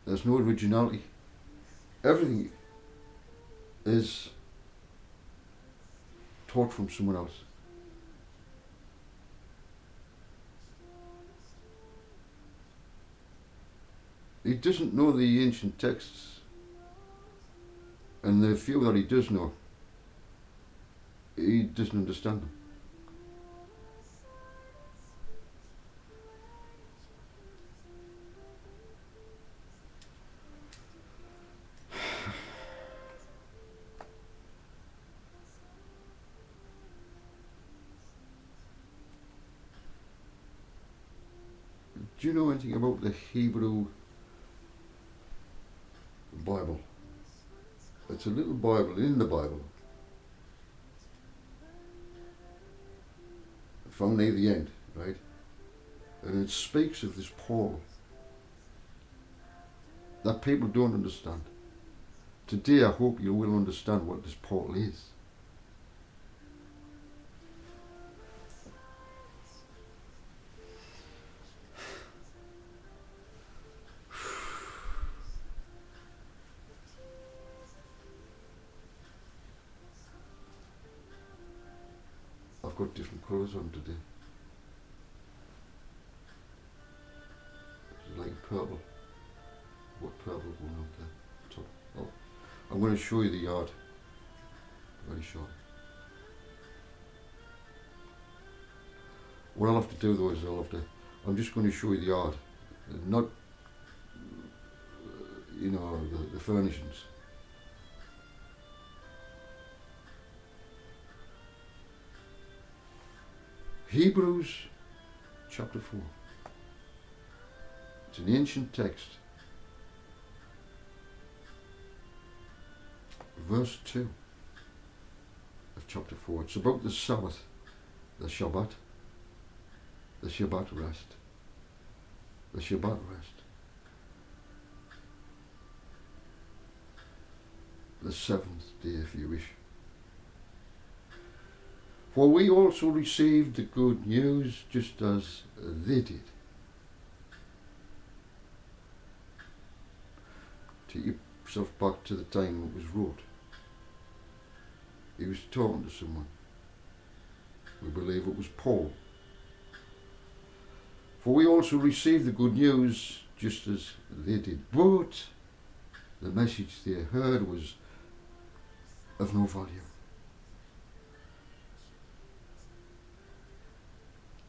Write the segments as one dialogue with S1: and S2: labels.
S1: There's no originality. Everything is taught from someone else. He doesn't know the ancient texts, and the few that he does know, he doesn't understand them. Do you know anything about the Hebrew Bible? It's a little Bible in the Bible, found near the end, right? And it speaks of this Paul that people don't understand. Today I hope you will understand what this Paul is. I've got different colours on today. It's like purple. What purple going on there? Top. Oh, I'm going to show you the yard very shortly. What I'll have to do though is I'm just going to show you the yard, not the furnishings. Hebrews chapter 4. It's an ancient text. Verse 2 of chapter 4. It's about the Sabbath, the Shabbat rest. The Shabbat rest. The seventh day, if you wish. For we also received the good news just as they did. Take yourself back to the time it was wrote. He was talking to someone. We believe it was Paul. For we also received the good news just as they did. But the message they heard was of no value.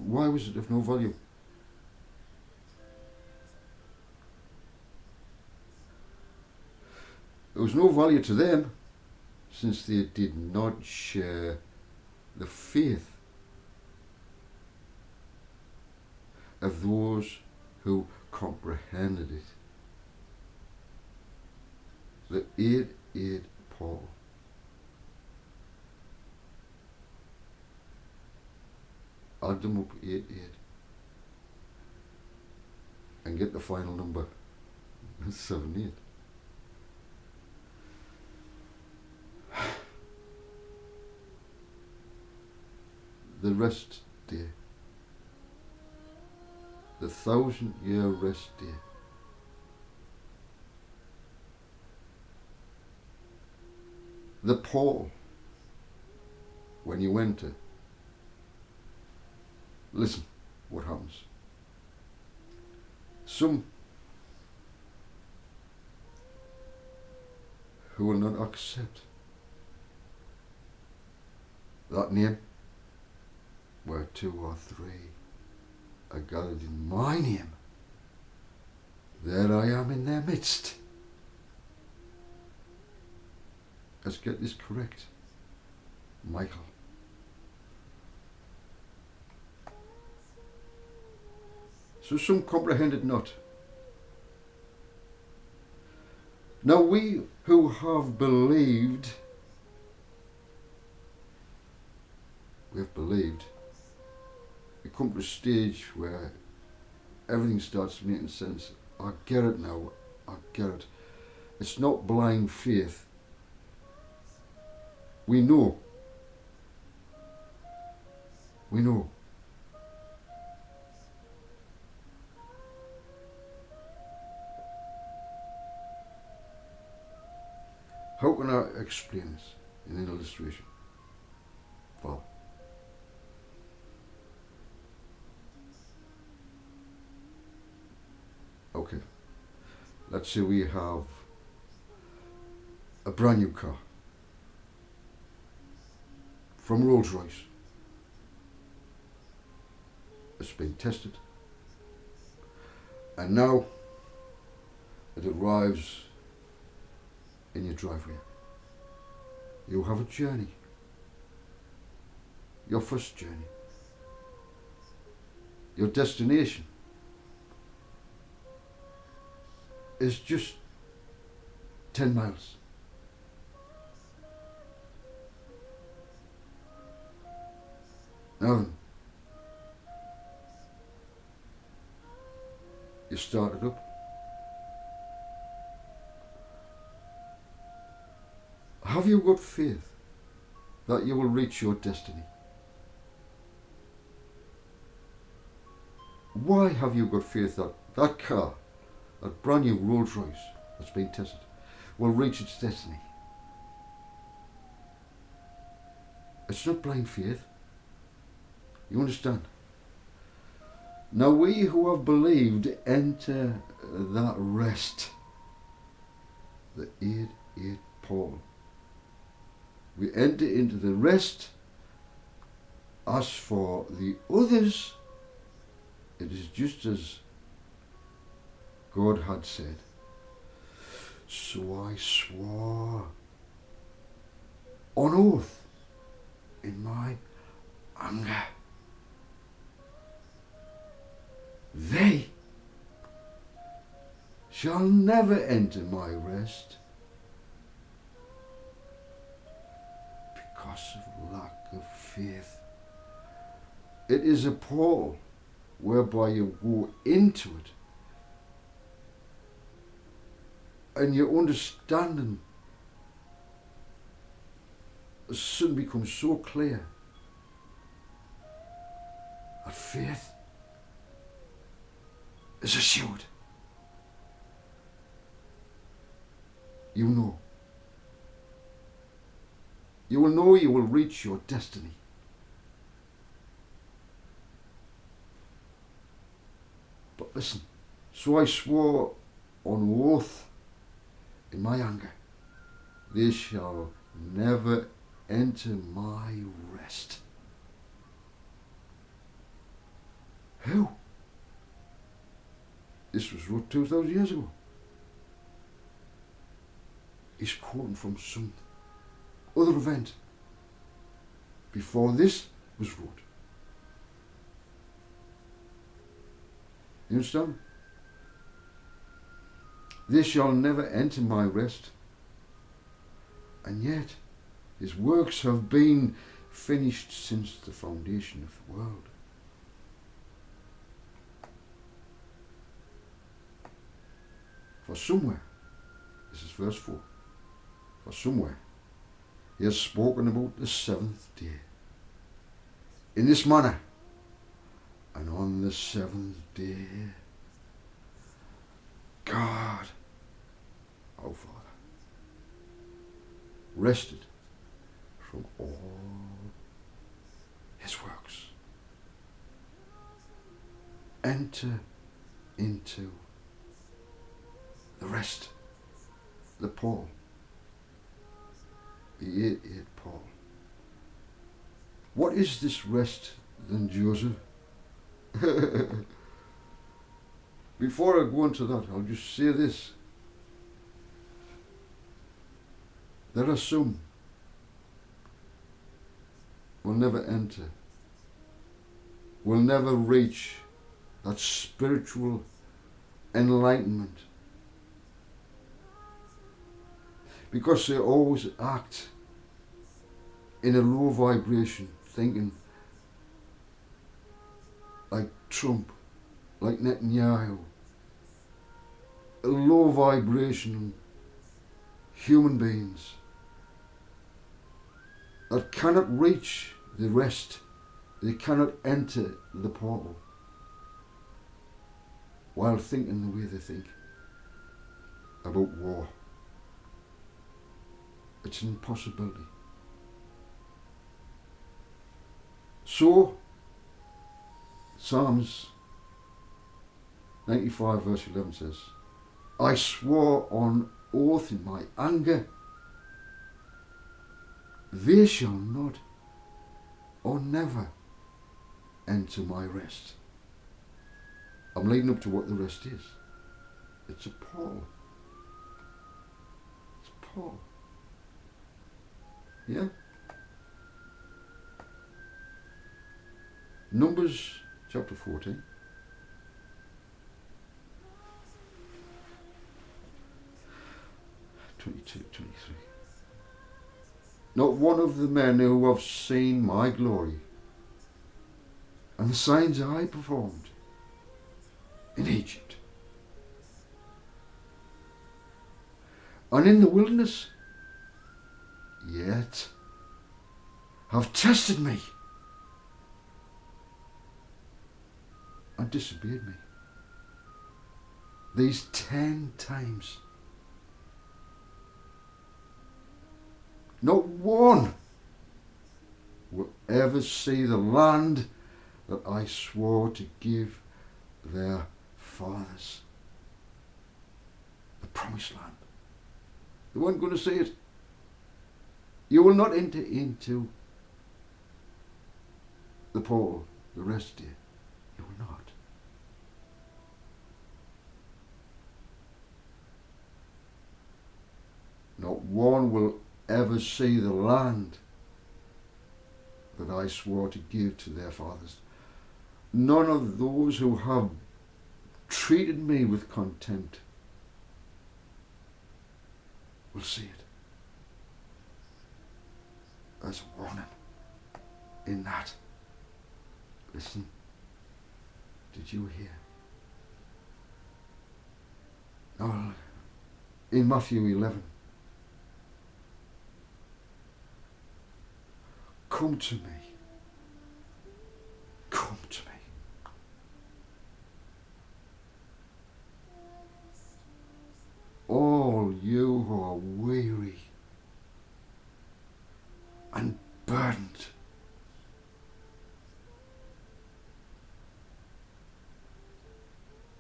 S1: Why was it of no value? There was no value to them since they did not share the faith of those who comprehended it. The 8-8 Paul. Add them up 8-8 and get the final number 7-8. The rest day, the 1,000-year rest day. The Paul, when you enter, listen what happens. Some who will not accept that name, where 2 or 3 are gathered in my name, there I am in their midst. Let's get this correct, Michael. So some comprehended not. Now we who have believed, we come to a stage where everything starts making sense. I get it now, I get it. It's not blind faith. We know. How can I explain this in an illustration? Well, okay, let's say we have a brand new car from Rolls Royce. It's been tested, and now it arrives in your driveway. You have a journey, your first journey, your destination is just 10 miles. Now then, you start it up. Have you got faith that you will reach your destiny? Why have you got faith that that car, that brand new Rolls Royce that's been tested, will reach its destiny? It's not blind faith. You understand? Now we who have believed enter that rest. The 8-8 Paul. We enter into the rest. As for the others, it is just as God had said. So I swore on oath in my anger. They shall never enter my rest because of lack of faith. It is a Paul whereby you go into it and your understanding soon becomes so clear that faith is assured. You know. You will know you will reach your destiny. But listen, so I swore on oath in my anger, they shall never enter my rest. Who? This was wrote 2,000 years ago. He's quoting from some other event before this was wrote. You understand? They shall never enter my rest, and yet his works have been finished since the foundation of the world. For somewhere, this is verse 4, for somewhere he has spoken about the seventh day in this manner, and on the seventh day God, our Father, rested from all his works. Enter into the rest, the Paul, the 8-8 Paul. What is this rest then, Joseph? Before I go into that, I'll just say this. There are some will never enter, will never reach that spiritual enlightenment, because they always act in a low vibration, thinking like Trump, like Netanyahu, a low vibration human beings that cannot reach the rest, they cannot enter the portal while thinking the way they think about war, It's an impossibility. So, Psalms 95 verse 11 says, I swore on oath in my anger, they shall not or never enter my rest. I'm leading up to what the rest is. It's a Paul. It's Paul. Yeah? Numbers chapter 14. Not one of the men who have seen my glory and the signs I performed in Egypt and in the wilderness yet have tested me and disobeyed me. These 10 times. Not one will ever see the land that I swore to give their fathers. The promised land. They weren't going to see it. You will not enter into the portal the rest of you. You will not. Not one will ever see the land that I swore to give to their fathers. None of those who have treated me with contempt will see it. There's a warning in that. Listen, did you hear? Now, in Matthew 11, come to me. Come to me. All you who are weary and burdened,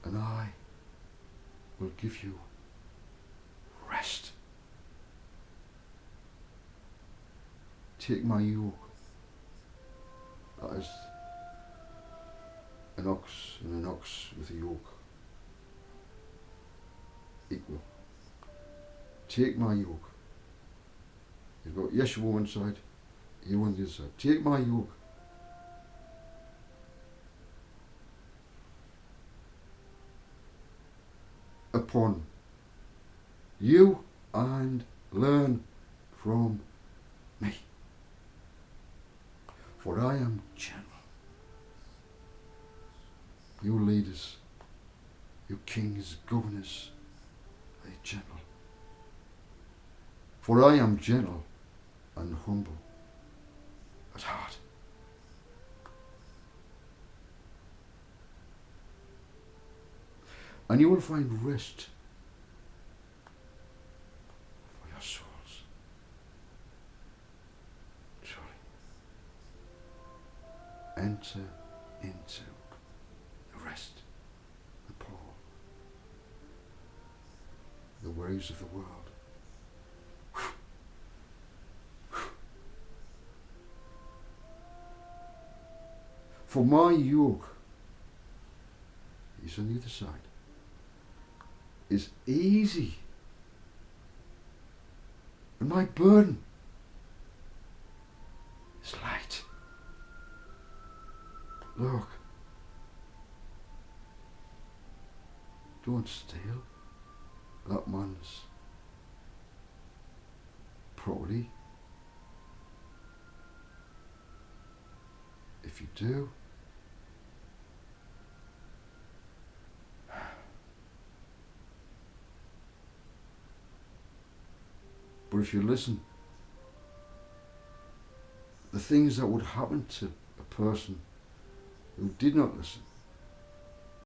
S1: and I will give you rest. Take my yoke. That is an ox and an ox with a yoke equal. Take my yoke. You've got Yeshua on one side, you on the other side. Take my yoke. Upon you and learn from me. For I am gentle. You leaders, you kings, governors, are gentle. For I am gentle and humble at heart. And you will find rest for your souls. Truly. Enter into the rest, the Paul, the worries of the world. For my yoke is on the other side, is easy, and my burden is light. Look, don't steal that man's property. If you do, but if you listen, the things that would happen to a person who did not listen